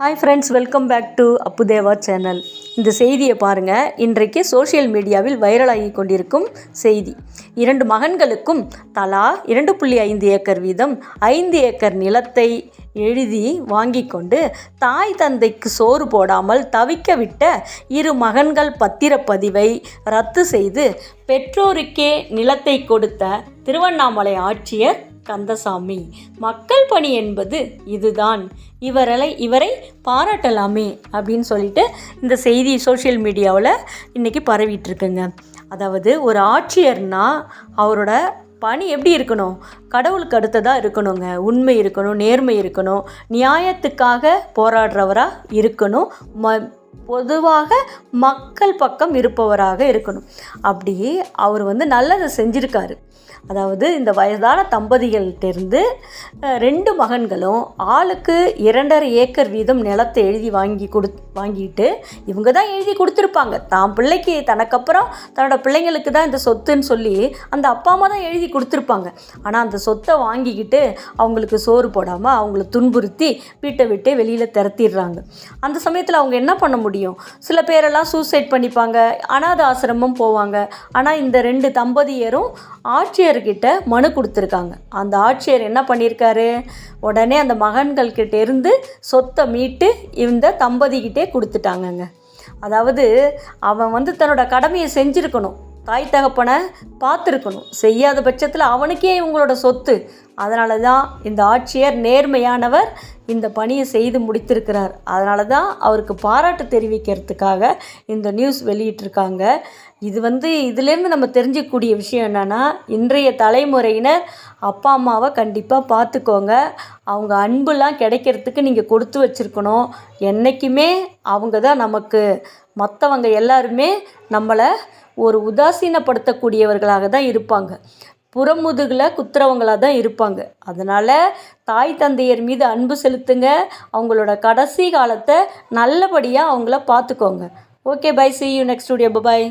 Hi friends, welcome back to Appudeva channel. இந்த செய்தியை பாருங்கள். இன்றைக்கு சோஷியல் மீடியாவில் வைரலாகி கொண்டிருக்கும் செய்தி. 2 மகன்களுக்கும் தலா 2.5 ஏக்கர் வீதம் 5 ஏக்கர் நிலத்தை எழுதி வாங்கி கொண்டு தாய் தந்தைக்கு சோறு போடாமல் தவிக்க விட்ட 2 மகன்கள் பத்திரப்பதிவை ரத்து செய்து பெற்றோருக்கே நிலத்தை கொடுத்த திருவண்ணாமலை ஆட்சியர் கந்தசாமி. மக்கள் பணி என்பது இதுதான், இவரை பாராட்டலாமே அப்படின்னு சொல்லிட்டு இந்த செய்தி சோஷியல் மீடியாவில் இன்றைக்கி பரவிட்டுருக்குங்க. அதாவது ஒரு ஆட்சியர்னா அவரோட பணி எப்படி இருக்கணும்? கடவுளுக்கு அடுத்ததாக இருக்கணுங்க. உண்மை இருக்கணும், நேர்மை இருக்கணும், நியாயத்துக்காக போராடுறவராக இருக்கணும், பொதுவாக மக்கள் பக்கம் இருப்பவராக இருக்கணும். அப்படி அவர் நல்லதை செஞ்சுருக்காரு. அதாவது இந்த வயதான தம்பதிகள்கிட்டேருந்து 2 மகன்களும் ஆளுக்கு 2.5 ஏக்கர் வீதம் நிலத்தை எழுதி வாங்கிட்டு இவங்க தான் எழுதி கொடுத்துருப்பாங்க. தான் பிள்ளைக்கு தனக்கப்புறம் தன்னோட பிள்ளைங்களுக்கு தான் இந்த சொத்துன்னு சொல்லி அந்த அப்பா அம்மா தான் எழுதி கொடுத்துருப்பாங்க. ஆனால் அந்த சொத்தை வாங்கிக்கிட்டு அவங்களுக்கு சோறு போடாமல் அவங்கள துன்புறுத்தி வீட்டை விட்டு வெளியில் திரட்டிடுறாங்க. அந்த சமயத்தில் அவங்க என்ன பண்ண முடியும்? சில பேரெல்லாம் சூசைட் பண்ணிப்பாங்க, அனாதை ஆசிரமம் போவாங்க. ஆனால் இந்த 2 தம்பதியரும் ஆட்சியர்கிட்ட மனு கொடுத்துருக்காங்க. அந்த ஆட்சியர் என்ன பண்ணியிருக்காரு? உடனே அந்த மகன்கள்கிட்ட இருந்து சொத்தை மீட்டு இந்த தம்பதிக்கிட்டே கொடுத்துட்டாங்கங்க. அதாவது அவன் தன்னோட கடமையை செஞ்சுருக்கணும், தாய் தகப்பனை பார்த்துருக்கணும். செய்யாத பட்சத்தில் அவனுக்கே இவங்களோட சொத்து. அதனால தான் இந்த ஆட்சியர் நேர்மையானவர், இந்த பணியை செய்து முடித்திருக்கிறார். அதனால தான் அவருக்கு பாராட்டு தெரிவிக்கிறதுக்காக இந்த நியூஸ் வெளியிட்டிருக்காங்க. இது இதிலேருந்து நம்ம தெரிஞ்சிக்கக்கூடிய விஷயம் என்னென்னா, இன்றைய தலைமுறையினர் அப்பா அம்மாவை கண்டிப்பாக பார்த்துக்கோங்க. அவங்க அன்புலாம் கிடைக்கிறதுக்கு நீங்கள் கொடுத்து வச்சுருக்கணும். என்றைக்குமே அவங்க தான் நமக்கு. மற்றவங்க எல்லாருமே நம்மளை ஒரு உதாசீனப்படுத்தக்கூடியவர்களாக தான் இருப்பாங்க, புறமுதுகில் குத்துறவங்களாக தான் இருப்பாங்க. அதனால் தாய் தந்தையர் மீது அன்பு செலுத்துங்க. அவங்களோட கடைசி காலத்தை நல்லபடியாக அவங்கள பார்த்துக்கோங்க. Okay, bye, see you next video. Bye bye.